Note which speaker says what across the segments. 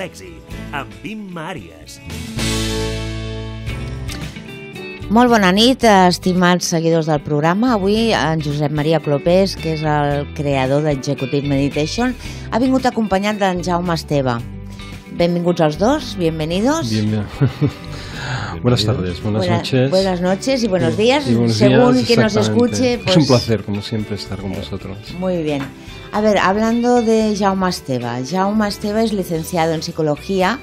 Speaker 1: l'èxit, amb Imma Àries.
Speaker 2: Molt bona nit, estimats seguidors del programa. Avui en Josep Maria Clopés, que és el creador d'Executive Meditation, ha vingut acompanyat d'en Jaume Esteve. Benvinguts els dos, bienvenidos.
Speaker 3: Bien. Buenas tardes, buenas noches.
Speaker 2: Buenas noches y buenos días,
Speaker 3: buenos
Speaker 2: según
Speaker 3: días,
Speaker 2: quien nos escuche.
Speaker 3: Pues... Es un placer, como siempre, estar con vosotros.
Speaker 2: Muy bien. A ver, hablando de Jaume Esteve. Jaume Esteve es licenciado en Psicología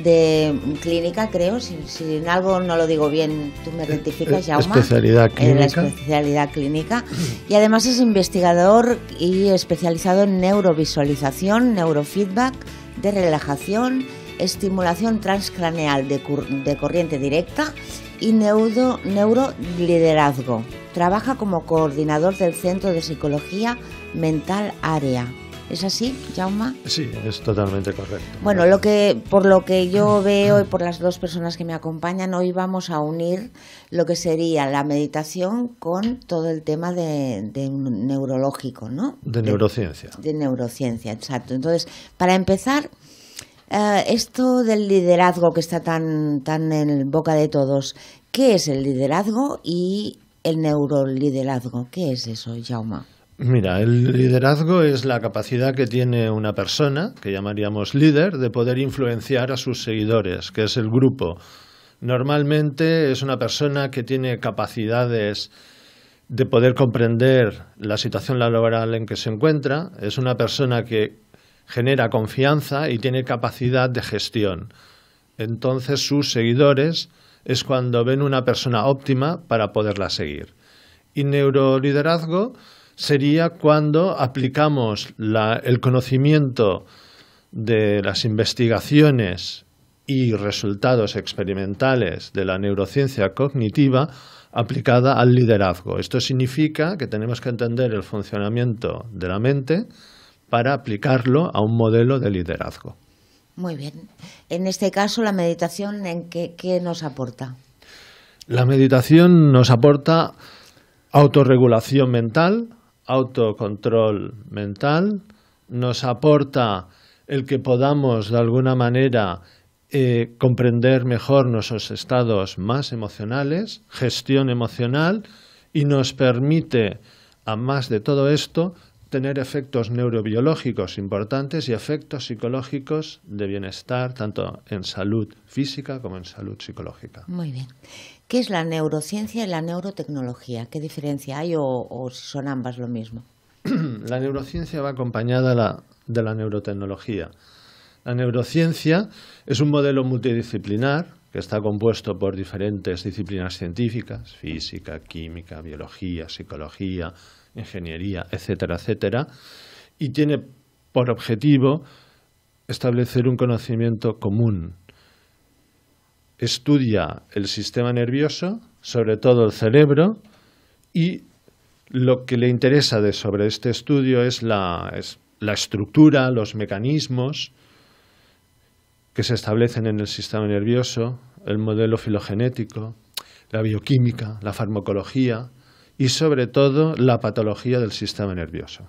Speaker 2: de clínica, creo. Si en algo no lo digo bien, tú me rectificas, Jaume.
Speaker 3: Especialidad clínica.
Speaker 2: La especialidad clínica. Y además es investigador y especializado en neurovisualización, neurofeedback, de relajación, estimulación transcraneal de corriente directa y neuroliderazgo. Trabaja como coordinador del Centro de Psicología Mental Área. ¿Es así, Jaume?
Speaker 3: Sí, es totalmente correcto.
Speaker 2: Bueno, por lo que yo veo y por las dos personas que me acompañan, hoy vamos a unir lo que sería la meditación con todo el tema de neurológico, ¿no?
Speaker 3: De neurociencia.
Speaker 2: De neurociencia, exacto. Entonces, para empezar, esto del liderazgo que está tan en boca de todos, ¿qué es el liderazgo y el neuroliderazgo? ¿Qué es eso, Jaume?
Speaker 3: Mira, el liderazgo es la capacidad que tiene una persona, que llamaríamos líder, de poder influenciar a sus seguidores, que es el grupo. Normalmente es una persona que tiene capacidades de poder comprender la situación laboral en que se encuentra, es una persona que genera confianza y tiene capacidad de gestión. Entonces sus seguidores es cuando ven una persona óptima para poderla seguir. Y neuroliderazgo sería cuando aplicamos el conocimiento de las investigaciones y resultados experimentales de la neurociencia cognitiva aplicada al liderazgo. Esto significa que tenemos que entender el funcionamiento de la mente para aplicarlo a un modelo de liderazgo.
Speaker 2: Muy bien. En este caso, la meditación, ¿en qué nos aporta?
Speaker 3: La meditación nos aporta autorregulación mental, autocontrol mental, nos aporta el que podamos de alguna manera comprender mejor nuestros estados más emocionales, gestión emocional, y nos permite, a más de todo esto, tener efectos neurobiológicos importantes y efectos psicológicos de bienestar, tanto en salud física como en salud psicológica.
Speaker 2: Muy bien. ¿Qué es la neurociencia y la neurotecnología? ¿Qué diferencia hay o son ambas lo mismo?
Speaker 3: La neurociencia va acompañada de la neurotecnología. La neurociencia es un modelo multidisciplinar que está compuesto por diferentes disciplinas científicas, física, química, biología, psicología, ingeniería, etcétera, etcétera, y tiene por objetivo establecer un conocimiento común. Estudia el sistema nervioso, sobre todo el cerebro, y lo que le interesa sobre este estudio es la estructura, los mecanismos que se establecen en el sistema nervioso, el modelo filogenético, la bioquímica, la farmacología y sobre todo la patología del sistema nervioso.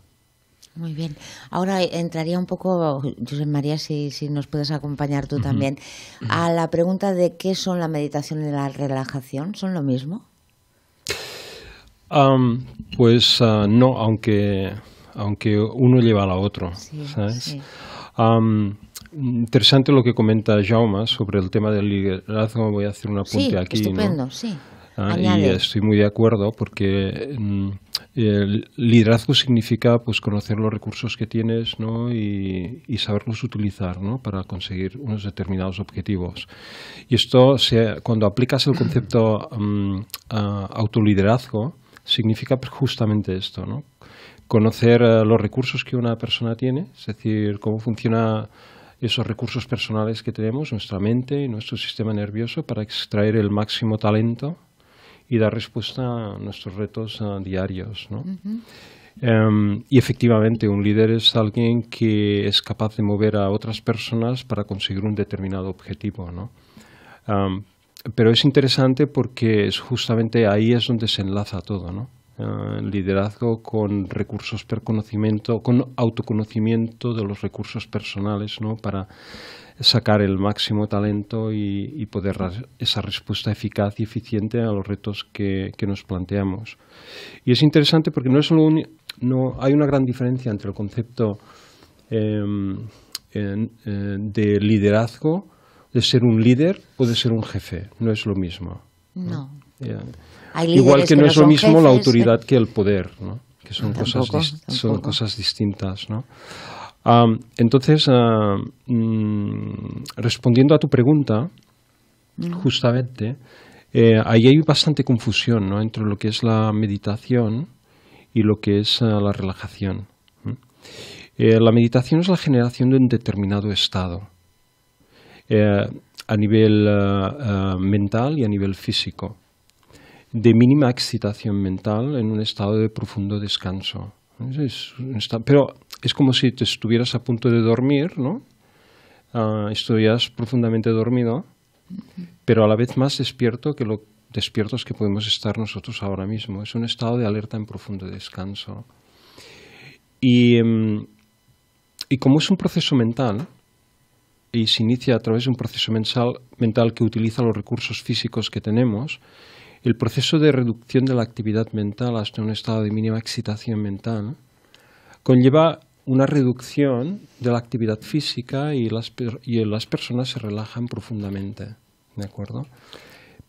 Speaker 2: Muy bien. Ahora entraría un poco, Josep María, si nos puedes acompañar tú también, a la pregunta de qué son la meditación y la relajación. ¿Son lo mismo?
Speaker 3: No, aunque uno lleva a la otro,
Speaker 2: sí,
Speaker 3: ¿sabes?
Speaker 2: Sí.
Speaker 3: Interesante lo que comenta Jaume sobre el tema del liderazgo. Voy a hacer un apunte aquí.
Speaker 2: Estupendo,
Speaker 3: ¿no?
Speaker 2: Sí,
Speaker 3: y estoy muy de acuerdo porque el liderazgo significa pues conocer los recursos que tienes, ¿no? y saberlos utilizar, ¿no? Para conseguir unos determinados objetivos. Y esto, cuando aplicas el concepto autoliderazgo, significa justamente esto, ¿no? Conocer los recursos que una persona tiene, es decir, cómo funciona esos recursos personales que tenemos, nuestra mente y nuestro sistema nervioso, para extraer el máximo talento y dar respuesta a nuestros retos diarios, ¿no? Y efectivamente, un líder es alguien que es capaz de mover a otras personas para conseguir un determinado objetivo, ¿no? Pero es interesante porque justamente ahí es donde se enlaza todo, ¿no?
Speaker 4: liderazgo con recursos per conocimiento, con autoconocimiento de los recursos personales, ¿no? Para sacar el máximo talento y poder dar esa respuesta eficaz y eficiente a los retos que nos planteamos. Y es interesante porque no hay una gran diferencia entre el concepto de liderazgo, de ser un líder o de ser un jefe. No es lo mismo.
Speaker 2: No.
Speaker 4: Igual que no es lo mismo
Speaker 2: jefes,
Speaker 4: la autoridad que el poder, ¿no? Que son
Speaker 2: Tampoco.
Speaker 4: son cosas distintas, ¿no? Entonces, respondiendo a tu pregunta, justamente, ahí hay bastante confusión, ¿no? Entre lo que es la meditación y lo que es la relajación. La meditación es la generación de un determinado estado a nivel mental y a nivel físico, de mínima excitación mental en un estado de profundo descanso. Pero es como si te estuvieras a punto de dormir, ¿no? Estuvieras profundamente dormido, pero a la vez más despierto que lo despiertos que podemos estar nosotros ahora mismo. Es un estado de alerta en profundo descanso. Y como es un proceso mental, y se inicia a través de un proceso mental que utiliza los recursos físicos que tenemos, el proceso de reducción de la actividad mental hasta un estado de mínima excitación mental conlleva una reducción de la actividad física y las personas se relajan profundamente, ¿de acuerdo?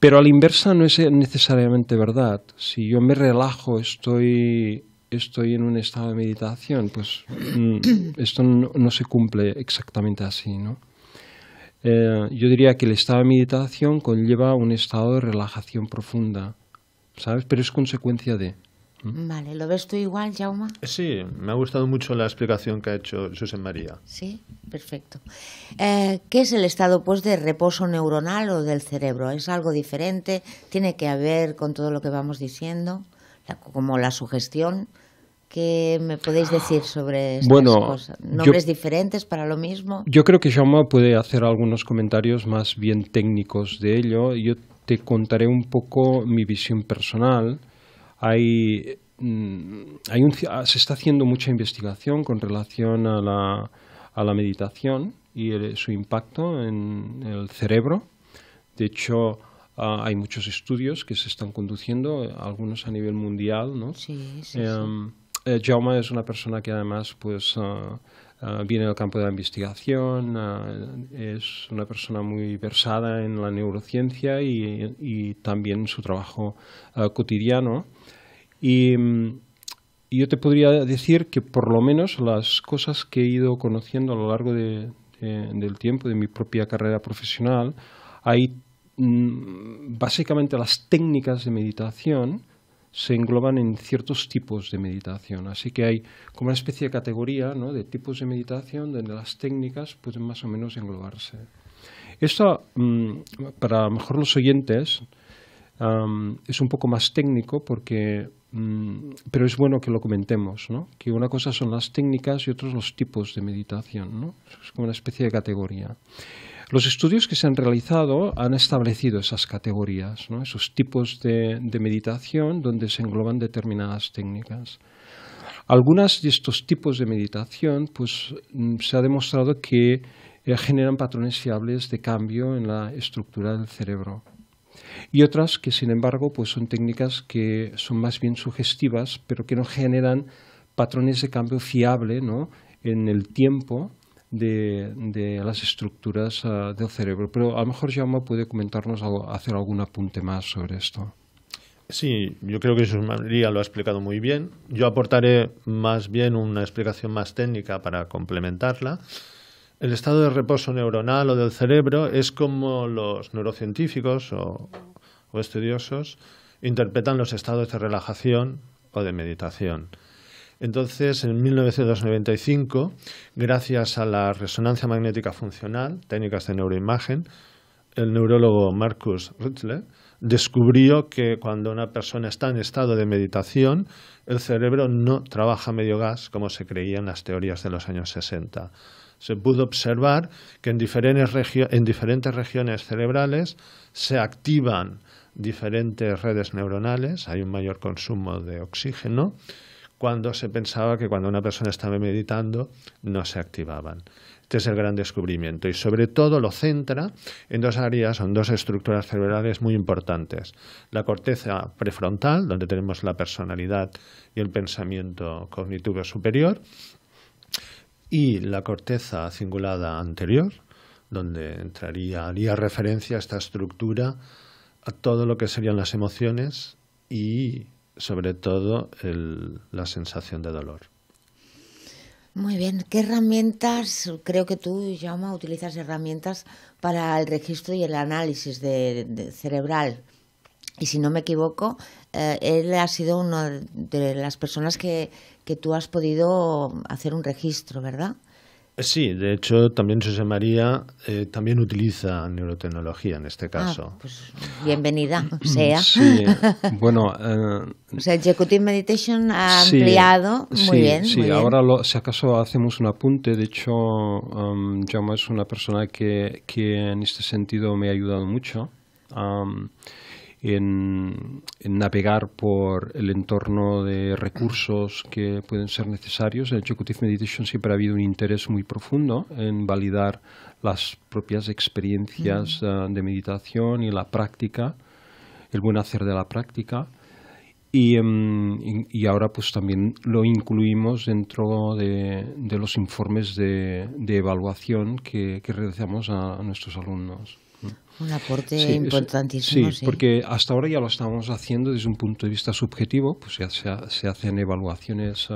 Speaker 4: Pero a la inversa no es necesariamente verdad. Si yo me relajo, estoy en un estado de meditación, pues esto no se cumple exactamente así, ¿no? Yo diría que el estado de meditación conlleva un estado de relajación profunda, ¿sabes? Pero es consecuencia de...
Speaker 2: Vale, ¿lo ves tú igual, Jaume?
Speaker 3: Sí, me ha gustado mucho la explicación que ha hecho Josep María.
Speaker 2: Sí, perfecto. ¿Qué es el estado, pues, de reposo neuronal o del cerebro? ¿Es algo diferente? ¿Tiene que ver con todo lo que vamos diciendo? Como la sugestión. ¿Qué me podéis decir sobre estas cosas? ¿Nombres diferentes para lo mismo?
Speaker 4: Yo creo que Jaume puede hacer algunos comentarios más bien técnicos de ello. Yo te contaré un poco mi visión personal. Se está haciendo mucha investigación con relación a la meditación y su impacto en el cerebro. De hecho, hay muchos estudios que se están conduciendo, algunos a nivel mundial, ¿no?
Speaker 2: Sí.
Speaker 4: Jaume es una persona que además pues viene del campo de la investigación, es una persona muy versada en la neurociencia y también en su trabajo cotidiano. Y yo te podría decir que por lo menos las cosas que he ido conociendo a lo largo del tiempo de mi propia carrera profesional, hay básicamente las técnicas de meditación se engloban en ciertos tipos de meditación. Así que hay como una especie de categoría, ¿no?, de tipos de meditación donde las técnicas pueden más o menos englobarse. Esto, para a lo mejor los oyentes, es un poco más técnico pero es bueno que lo comentemos, ¿no? Que una cosa son las técnicas y otros los tipos de meditación, ¿no? Es como una especie de categoría. Los estudios que se han realizado han establecido esas categorías, ¿no? Esos tipos de meditación donde se engloban determinadas técnicas. Algunos de estos tipos de meditación pues, se ha demostrado que generan patrones fiables de cambio en la estructura del cerebro. Y otras que, sin embargo, pues son técnicas que son más bien sugestivas, pero que no generan patrones de cambio fiable, ¿no?, en el tiempo de las estructuras del cerebro. Pero a lo mejor Jaume puede comentarnos algo, hacer algún apunte más sobre esto.
Speaker 3: Sí, yo creo que Josep María lo ha explicado muy bien. Yo aportaré más bien una explicación más técnica para complementarla. El estado de reposo neuronal o del cerebro es como los neurocientíficos o estudiosos interpretan los estados de relajación o de meditación. Entonces, en 1995, gracias a la resonancia magnética funcional, técnicas de neuroimagen, el neurólogo Marcus Ritschl descubrió que cuando una persona está en estado de meditación, el cerebro no trabaja a medio gas como se creía en las teorías de los años 60, se pudo observar que en diferentes regiones cerebrales se activan diferentes redes neuronales, hay un mayor consumo de oxígeno, cuando se pensaba que cuando una persona estaba meditando no se activaban. Este es el gran descubrimiento y sobre todo lo centra en dos áreas, son dos estructuras cerebrales muy importantes. La corteza prefrontal, donde tenemos la personalidad y el pensamiento cognitivo superior, y la corteza cingulada anterior, donde haría referencia a esta estructura a todo lo que serían las emociones y sobre todo la sensación de dolor.
Speaker 2: Muy bien. ¿Qué herramientas, creo que tú, Jaume, utilizas herramientas para el registro y el análisis de cerebral? Y si no me equivoco, él ha sido una de las personas que tú has podido hacer un registro, ¿verdad?
Speaker 3: Sí, de hecho también José María también utiliza neurotecnología en este caso.
Speaker 2: Pues bienvenida sea.
Speaker 4: Sí, bueno...
Speaker 2: o sea, Executive Meditation ha ampliado. Muy bien.
Speaker 4: Sí,
Speaker 2: muy bien.
Speaker 4: Ahora si acaso hacemos un apunte. De hecho, Jaume es una persona que en este sentido me ha ayudado mucho. En navegar por el entorno de recursos que pueden ser necesarios. En Executive Meditation siempre ha habido un interés muy profundo en validar las propias experiencias de meditación y la práctica, el buen hacer de la práctica. Y ahora pues también lo incluimos dentro de los informes de evaluación que realizamos a nuestros alumnos.
Speaker 2: Un aporte importantísimo.
Speaker 4: Sí, porque hasta ahora ya lo estábamos haciendo desde un punto de vista subjetivo, pues ya se hacen evaluaciones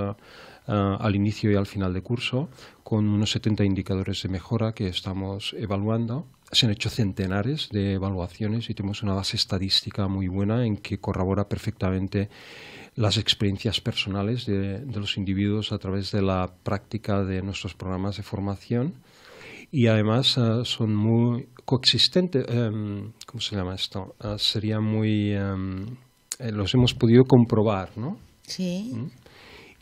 Speaker 4: al inicio y al final de curso con unos 70 indicadores de mejora que estamos evaluando. Se han hecho centenares de evaluaciones y tenemos una base estadística muy buena en que corrobora perfectamente las experiencias personales de los individuos a través de la práctica de nuestros programas de formación. Y además son muy coexistentes, ¿cómo se llama esto? Sería muy... los hemos podido comprobar, ¿no?
Speaker 2: Sí.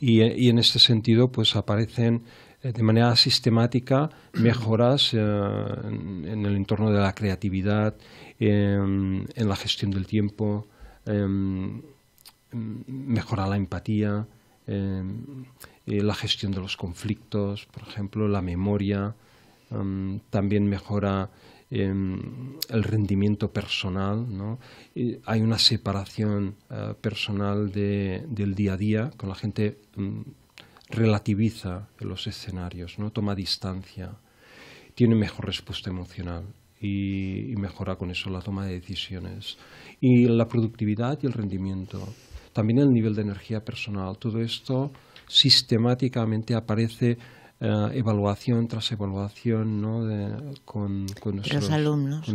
Speaker 4: Y en este sentido pues aparecen de manera sistemática mejoras en el entorno de la creatividad, en la gestión del tiempo, mejora la empatía, la gestión de los conflictos, por ejemplo, la memoria. También mejora el rendimiento personal, ¿no? Hay una separación personal del día a día, con la gente relativiza los escenarios, ¿no? Toma distancia, tiene mejor respuesta emocional y mejora con eso la toma de decisiones. Y la productividad y el rendimiento, también el nivel de energía personal, todo esto sistemáticamente aparece evaluación tras evaluación, ¿no? con nuestros alumnos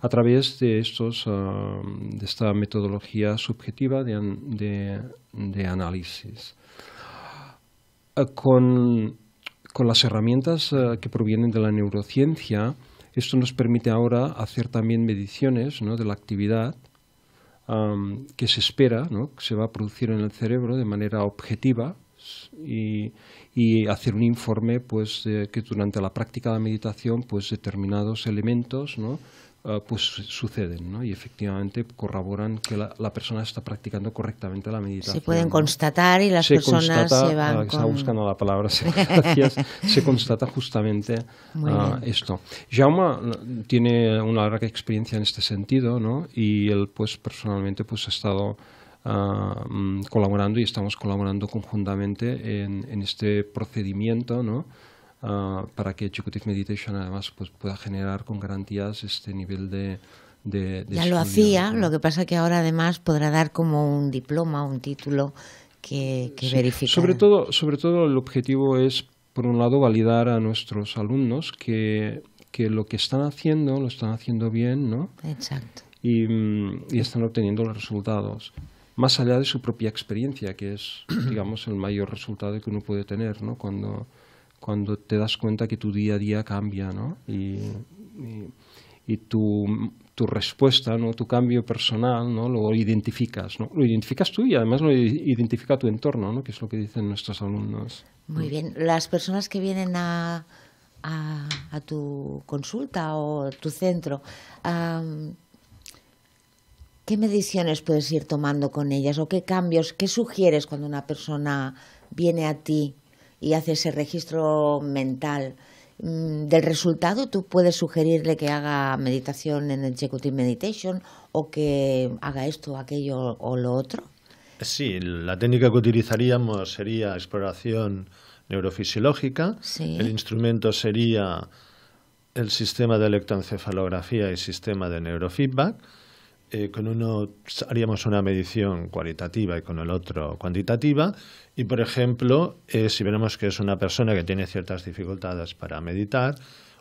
Speaker 4: a través de esta metodología subjetiva de análisis. Con las herramientas que provienen de la neurociencia, esto nos permite ahora hacer también mediciones, ¿no? de la actividad que se espera, ¿no? que se va a producir en el cerebro de manera objetiva y hacer un informe pues que durante la práctica de la meditación pues determinados elementos, ¿no? Pues suceden, ¿no? Y efectivamente corroboran que la persona está practicando correctamente la meditación.
Speaker 2: Se pueden constatar y las personas se van
Speaker 4: Estaba buscando la palabra, gracias. Se constata justamente esto. Jaume tiene una larga experiencia en este sentido, ¿no? Y él pues personalmente pues ha estado colaborando y estamos colaborando conjuntamente en este procedimiento, ¿no? Para que Executive Meditation además pues, pueda generar con garantías este nivel de
Speaker 2: ya
Speaker 4: estudio,
Speaker 2: lo hacía,
Speaker 4: ¿no?
Speaker 2: lo que pasa que ahora además podrá dar como un diploma, un título que verifica.
Speaker 4: Sobre todo el objetivo es, por un lado, validar a nuestros alumnos que lo que están haciendo lo están haciendo bien, ¿no?
Speaker 2: Exacto.
Speaker 4: Y están obteniendo los resultados. Más allá de su propia experiencia, que es, digamos, el mayor resultado que uno puede tener, ¿no? Cuando te das cuenta que tu día a día cambia, ¿no? Y y tu respuesta, ¿no? Tu cambio personal, ¿no? Lo identificas, ¿no? Lo identificas tú y además lo identifica tu entorno, ¿no? Que es lo que dicen nuestros alumnos.
Speaker 2: Muy bien. Las personas que vienen a tu consulta o tu centro, ¿qué mediciones puedes ir tomando con ellas o qué cambios, qué sugieres cuando una persona viene a ti y hace ese registro mental del resultado? ¿Tú puedes sugerirle que haga meditación en Executive Meditation o que haga esto, aquello o lo otro?
Speaker 3: Sí, la técnica que utilizaríamos sería exploración neurofisiológica.
Speaker 2: Sí.
Speaker 3: El instrumento sería el sistema de electroencefalografía y sistema de neurofeedback. Con uno haríamos una medición cualitativa y con el otro cuantitativa. Y, por ejemplo, si vemos que es una persona que tiene ciertas dificultades para meditar,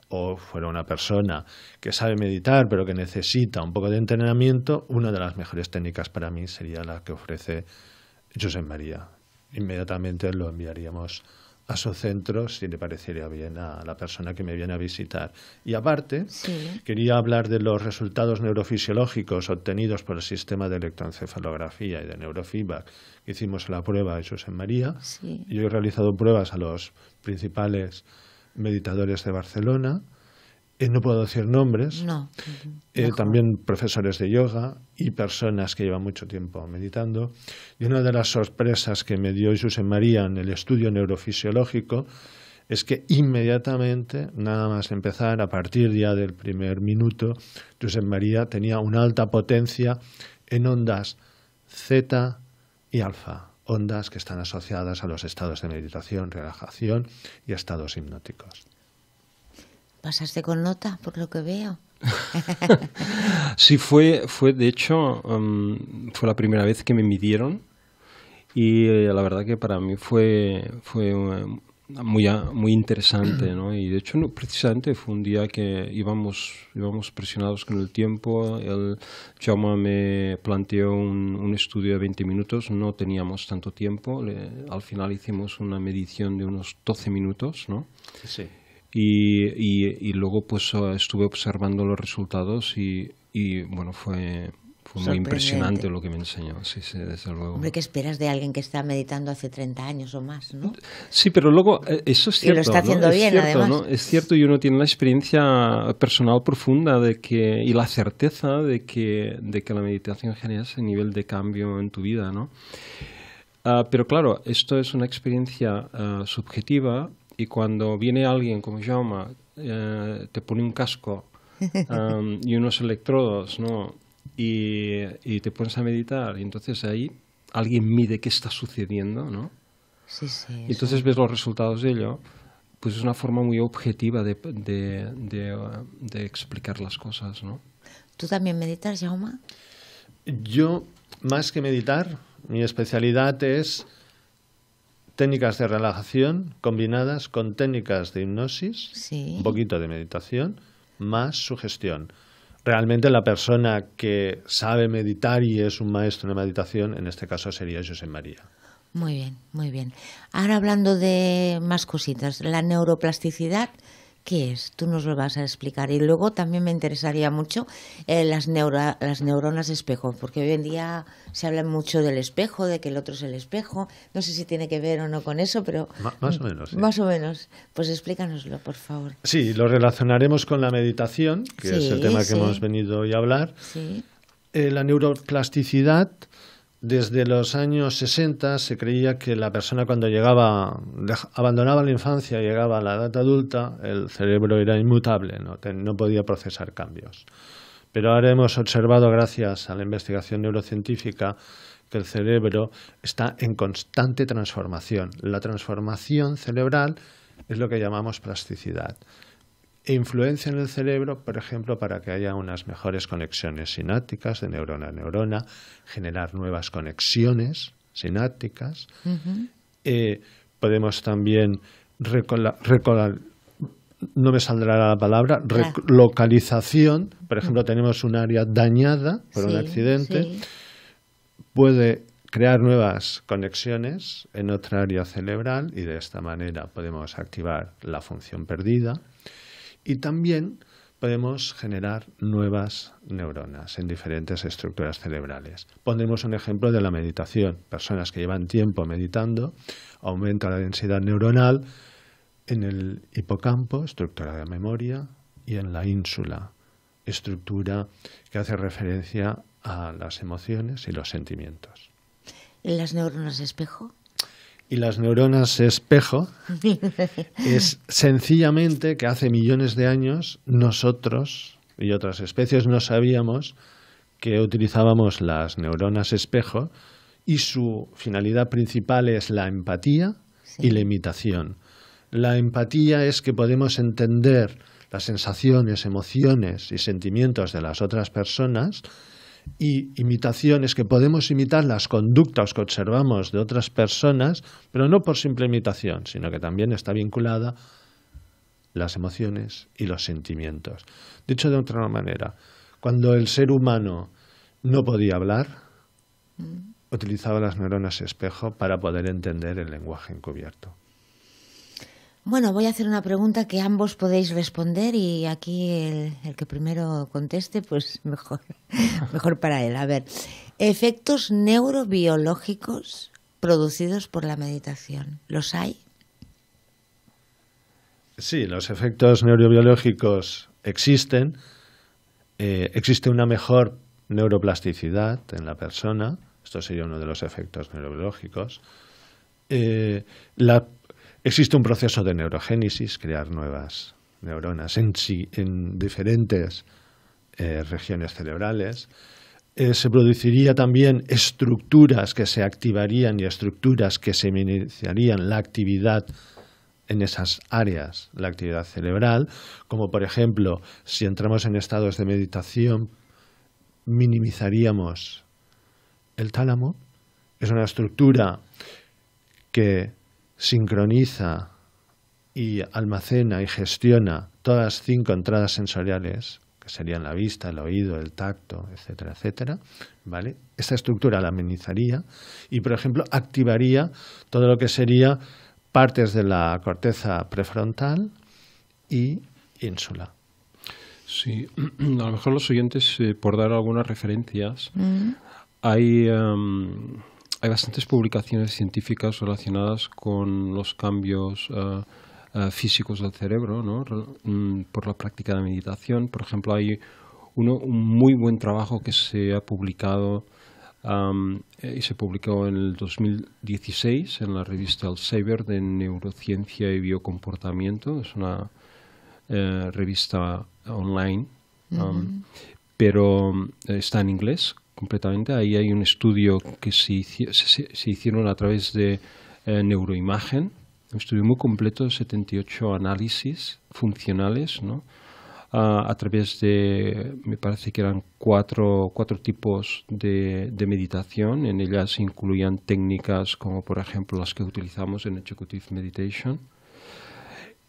Speaker 3: o fuera una persona que sabe meditar pero que necesita un poco de entrenamiento, una de las mejores técnicas para mí sería la que ofrece Josep María. Inmediatamente lo enviaríamos a su centro si le parecería bien a la persona que me viene a visitar. Y aparte, quería hablar de los resultados neurofisiológicos obtenidos por el sistema de electroencefalografía y de neurofeedback que hicimos en la prueba de Josep María.
Speaker 2: Sí.
Speaker 3: Yo he realizado pruebas a los principales meditadores de Barcelona. No puedo decir nombres.
Speaker 2: No.
Speaker 3: También profesores de yoga y personas que llevan mucho tiempo meditando. Y una de las sorpresas que me dio Josep María en el estudio neurofisiológico es que inmediatamente, nada más empezar, a partir ya del primer minuto, Josep María tenía una alta potencia en ondas zeta y alfa, ondas que están asociadas a los estados de meditación, relajación y a estados hipnóticos.
Speaker 2: ¿Pasaste con nota, por lo que veo?
Speaker 4: Sí, fue de hecho, fue la primera vez que me midieron y la verdad que para mí fue muy interesante, ¿no? Y de hecho, precisamente fue un día que íbamos presionados con el tiempo. El Jaume me planteó un estudio de 20 minutos, no teníamos tanto tiempo. Al final hicimos una medición de unos 12 minutos, ¿no?
Speaker 3: Sí.
Speaker 4: Y luego pues estuve observando los resultados y bueno, fue muy impresionante lo que me enseñó, sí, desde luego.
Speaker 2: Hombre, ¿qué esperas de alguien que está meditando hace 30 años o más, no?
Speaker 4: Sí, pero luego eso es cierto.
Speaker 2: Y lo está haciendo
Speaker 4: ¿no?
Speaker 2: bien,
Speaker 4: cierto,
Speaker 2: además.
Speaker 4: ¿no? Es cierto, y uno tiene la experiencia personal profunda y la certeza de que la meditación genera ese nivel de cambio en tu vida, ¿no? Pero claro, esto es una experiencia subjetiva. Y cuando viene alguien como Jaume, te pone un casco y unos electrodos, ¿no? Y te pones a meditar, y entonces ahí alguien mide qué está sucediendo, ¿no?
Speaker 2: Sí,
Speaker 4: y entonces ves los resultados de ello, pues es una forma muy objetiva de explicar las cosas, ¿no?
Speaker 2: ¿Tú también meditas, Jaume?
Speaker 3: Yo, más que meditar, mi especialidad es técnicas de relajación combinadas con técnicas de hipnosis,
Speaker 2: sí,
Speaker 3: un poquito de meditación, más sugestión. Realmente la persona que sabe meditar y es un maestro de meditación, en este caso sería Josep María.
Speaker 2: Muy bien, muy bien. Ahora hablando de más cositas, la neuroplasticidad, ¿qué es? Tú nos lo vas a explicar. Y luego también me interesaría mucho las neuronas espejo, porque hoy en día se habla mucho del espejo, de que el otro es el espejo. No sé si tiene que ver o no con eso, pero
Speaker 3: Más o menos. Sí.
Speaker 2: Más o menos. Pues explícanoslo, por favor.
Speaker 3: Sí, lo relacionaremos con la meditación, que es el tema que hemos venido hoy a hablar.
Speaker 2: Sí.
Speaker 3: La neuroplasticidad, desde los años 60 se creía que la persona cuando abandonaba la infancia y llegaba a la edad adulta, el cerebro era inmutable, no podía procesar cambios. Pero ahora hemos observado, gracias a la investigación neurocientífica, que el cerebro está en constante transformación. La transformación cerebral es lo que llamamos plasticidad. E influencia en el cerebro, por ejemplo, para que haya unas mejores conexiones sinápticas de neurona a neurona, generar nuevas conexiones sinápticas. Podemos también no me saldrá la palabra, relocalización. Por ejemplo, tenemos un área dañada por un accidente, puede crear nuevas conexiones en otra área cerebral y de esta manera podemos activar la función perdida. Y también podemos generar nuevas neuronas en diferentes estructuras cerebrales. Pondremos un ejemplo de la meditación. Personas que llevan tiempo meditando, aumenta la densidad neuronal en el hipocampo, estructura de memoria, y en la ínsula, estructura que hace referencia a las emociones y los sentimientos.
Speaker 2: ¿Y las neuronas espejo?
Speaker 3: Y las neuronas espejo es sencillamente que hace millones de años nosotros y otras especies no sabíamos que utilizábamos las neuronas espejo y su finalidad principal es la empatía y la imitación. La empatía es que podemos entender las sensaciones, emociones y sentimientos de las otras personas, y imitación es que podemos imitar las conductas que observamos de otras personas, pero no por simple imitación, sino que también está vinculada las emociones y los sentimientos. Dicho de otra manera, cuando el ser humano no podía hablar, utilizaba las neuronas espejo para poder entender el lenguaje encubierto.
Speaker 2: Bueno, voy a hacer una pregunta que ambos podéis responder y aquí el que primero conteste, pues mejor para él. A ver, efectos neurobiológicos producidos por la meditación, ¿los hay?
Speaker 3: Sí, los efectos neurobiológicos existen. Existe una mejor neuroplasticidad en la persona. Esto sería uno de los efectos neurobiológicos. Existe un proceso de neurogénesis, crear nuevas neuronas en diferentes regiones cerebrales. Se produciría también estructuras que se activarían y estructuras que se iniciarían la actividad en esas áreas, la actividad cerebral, como por ejemplo, si entramos en estados de meditación, minimizaríamos el tálamo. Es una estructura que sincroniza y almacena y gestiona todas las 5 entradas sensoriales, que serían la vista, el oído, el tacto, etcétera, etcétera, ¿vale? Esta estructura la amenizaría y, por ejemplo, activaría todo lo que sería partes de la corteza prefrontal y ínsula.
Speaker 4: Sí, a lo mejor los oyentes, por dar algunas referencias, hay bastantes publicaciones científicas relacionadas con los cambios físicos del cerebro, ¿no? Por la práctica de meditación. Por ejemplo, hay un muy buen trabajo que se ha publicado y se publicó en el 2016 en la revista Elsevier de Neurociencia y Biocomportamiento. Es una revista online, pero está en inglés completamente. Ahí hay un estudio que se hicieron a través de neuroimagen, un estudio muy completo, 78 análisis funcionales, ¿no? A través de, me parece que eran cuatro tipos de meditación. En ellas se incluían técnicas como, por ejemplo, las que utilizamos en Executive Meditation.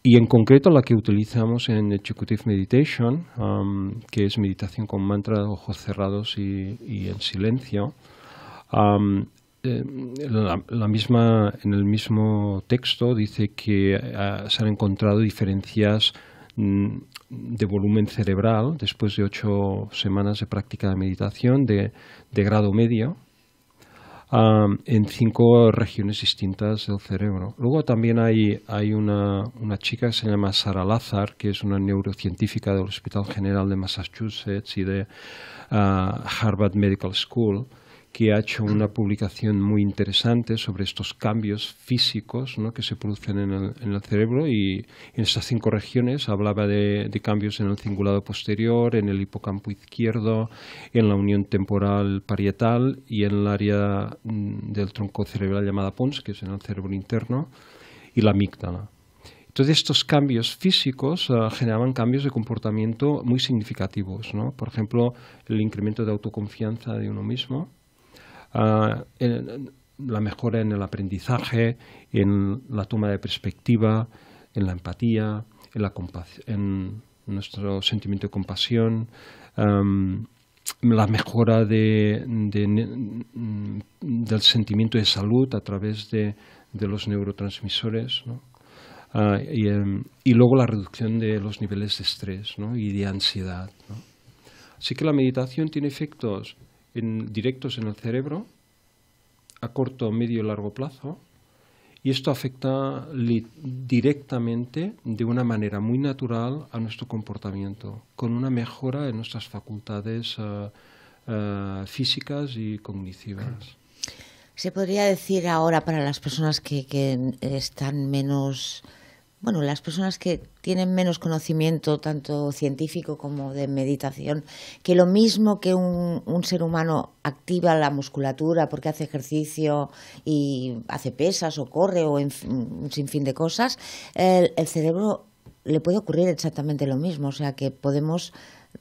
Speaker 4: Y en concreto la que utilizamos en Executive Meditation, que es meditación con mantra, ojos cerrados y en silencio, en el mismo texto dice que se han encontrado diferencias de volumen cerebral después de 8 semanas de práctica de meditación de grado medio en 5 regiones distintas del cerebro. Luego también hay una chica que se llama Sarah Lazar, que es una neurocientífica del Hospital General de Massachusetts y de Harvard Medical School, que ha hecho una publicación muy interesante sobre estos cambios físicos, ¿no?, que se producen en el cerebro, y en estas 5 regiones hablaba de cambios en el cingulado posterior, en el hipocampo izquierdo, en la unión temporal parietal y en el área del tronco cerebral llamada pons, que es en el cerebro interno, y la amígdala. Entonces estos cambios físicos generaban cambios de comportamiento muy significativos, ¿no? Por ejemplo, el incremento de autoconfianza de uno mismo, la mejora en el aprendizaje, en la toma de perspectiva, en la empatía, en nuestro sentimiento de compasión, la mejora del sentimiento de salud a través de los neurotransmisores, ¿no? y luego la reducción de los niveles de estrés, ¿no? Y de ansiedad, ¿no? Así que la meditación tiene efectos directos en el cerebro a corto, medio y largo plazo, y esto afecta directamente, de una manera muy natural, a nuestro comportamiento, con una mejora en nuestras facultades físicas y cognitivas.
Speaker 2: Se podría decir ahora, para las personas que están menos, bueno, las personas que tienen menos conocimiento tanto científico como de meditación, que lo mismo que un ser humano activa la musculatura porque hace ejercicio y hace pesas o corre o un sinfín de cosas, el cerebro le puede ocurrir exactamente lo mismo, o sea que podemos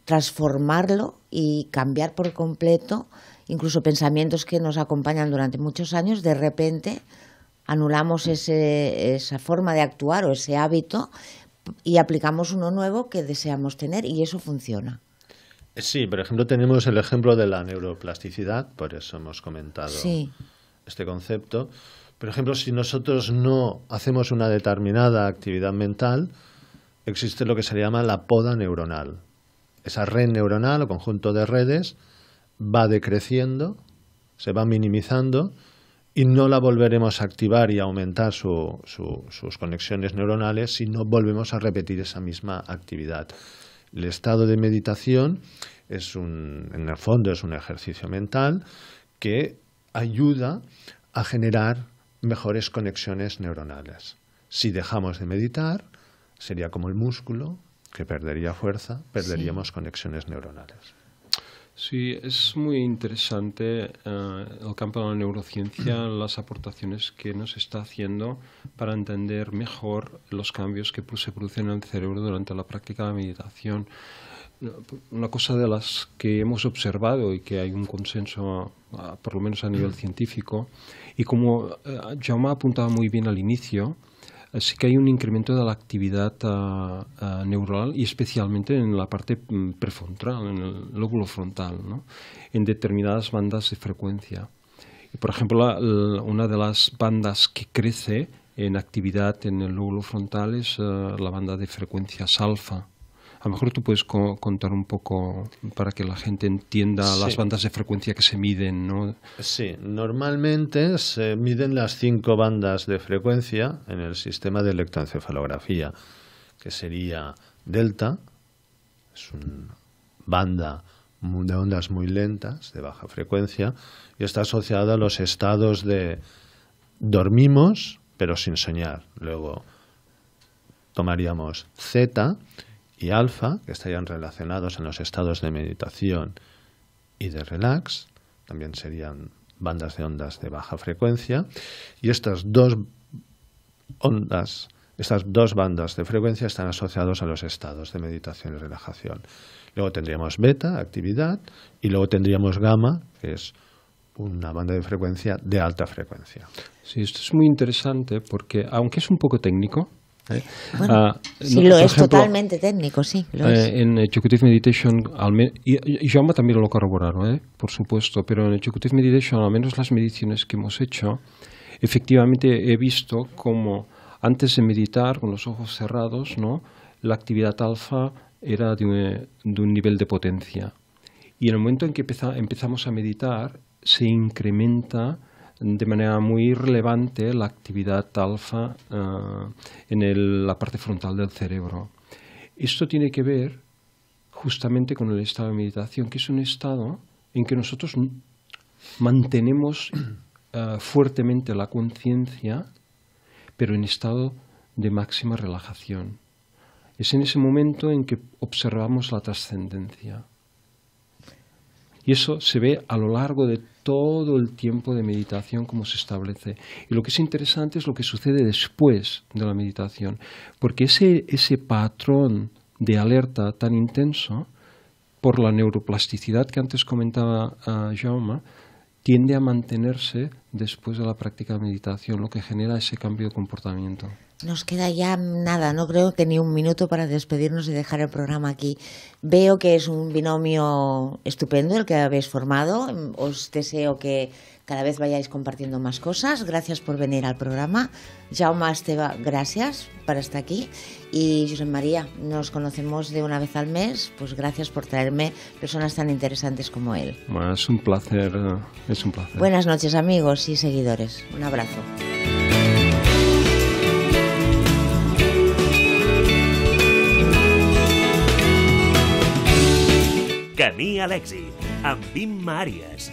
Speaker 2: transformarlo y cambiar por completo incluso pensamientos que nos acompañan durante muchos años. De repente anulamos esa forma de actuar o ese hábito y aplicamos uno nuevo que deseamos tener, y eso funciona.
Speaker 3: Sí, por ejemplo, tenemos el ejemplo de la neuroplasticidad, por eso hemos comentado este concepto. Por ejemplo, si nosotros no hacemos una determinada actividad mental, existe lo que se llama la poda neuronal. Esa red neuronal o conjunto de redes va decreciendo, se va minimizando, y no la volveremos a activar y a aumentar sus conexiones neuronales si no volvemos a repetir esa misma actividad. El estado de meditación en el fondo es un ejercicio mental que ayuda a generar mejores conexiones neuronales. Si dejamos de meditar, sería como el músculo, que perdería fuerza, perderíamos conexiones neuronales.
Speaker 4: Sí, es muy interesante el campo de la neurociencia, las aportaciones que nos está haciendo para entender mejor los cambios que se producen en el cerebro durante la práctica de meditación. Una cosa de las que hemos observado y que hay un consenso, por lo menos a nivel científico, y como Jaume apuntaba muy bien al inicio, sí que hay un incremento de la actividad neuronal, y especialmente en la parte prefrontal, en el lóbulo frontal, ¿no? En determinadas bandas de frecuencia. Y, por ejemplo, una de las bandas que crece en actividad en el lóbulo frontal es la banda de frecuencias alfa. A lo mejor tú puedes contar un poco para que la gente entienda las bandas de frecuencia que se miden, ¿no? Sí,
Speaker 3: normalmente se miden las 5 bandas de frecuencia en el sistema de electroencefalografía, que sería delta, es una banda de ondas muy lentas, de baja frecuencia, y está asociada a los estados de dormimos, pero sin soñar. Luego tomaríamos zeta y alfa, que estarían relacionados en los estados de meditación y de relax, también serían bandas de ondas de baja frecuencia, y estas dos bandas de frecuencia están asociados a los estados de meditación y relajación. Luego tendríamos beta, actividad, y luego tendríamos gamma, que es una banda de frecuencia de alta frecuencia.
Speaker 4: Sí, esto es muy interesante porque, aunque es un poco técnico,
Speaker 2: bueno, sí, lo es, ejemplo, totalmente técnico, sí. Lo es.
Speaker 4: En Executive Meditation, y Jaume también lo corroboraron, por supuesto, pero en Executive Meditation, al menos las mediciones que hemos hecho, efectivamente he visto como antes de meditar con los ojos cerrados, ¿no?, la actividad alfa era de un nivel de potencia. Y en el momento en que empezamos a meditar, se incrementa de manera muy relevante la actividad alfa en la parte frontal del cerebro. Esto tiene que ver justamente con el estado de meditación, que es un estado en que nosotros mantenemos fuertemente la conciencia, pero en estado de máxima relajación. Es en ese momento en que observamos la trascendencia. Y eso se ve a lo largo de todo el tiempo de meditación como se establece. Y lo que es interesante es lo que sucede después de la meditación, porque ese patrón de alerta tan intenso, por la neuroplasticidad que antes comentaba Jaume, tiende a mantenerse después de la práctica de meditación, lo que genera ese cambio de comportamiento.
Speaker 2: nos queda ya nada, no creo que ni un minuto para despedirnos y dejar el programa aquí. Veo que es un binomio estupendo el que habéis formado. Os deseo que cada vez vayáis compartiendo más cosas. Gracias por venir al programa. Jaume Esteve, gracias por estar aquí. Y Josep María, nos conocemos de una vez al mes. Pues gracias por traerme personas tan interesantes como él.
Speaker 4: Es un placer, es un placer.
Speaker 2: Buenas noches, amigos y seguidores. Un abrazo.
Speaker 1: Camí a l'èxit, amb Imma Àries.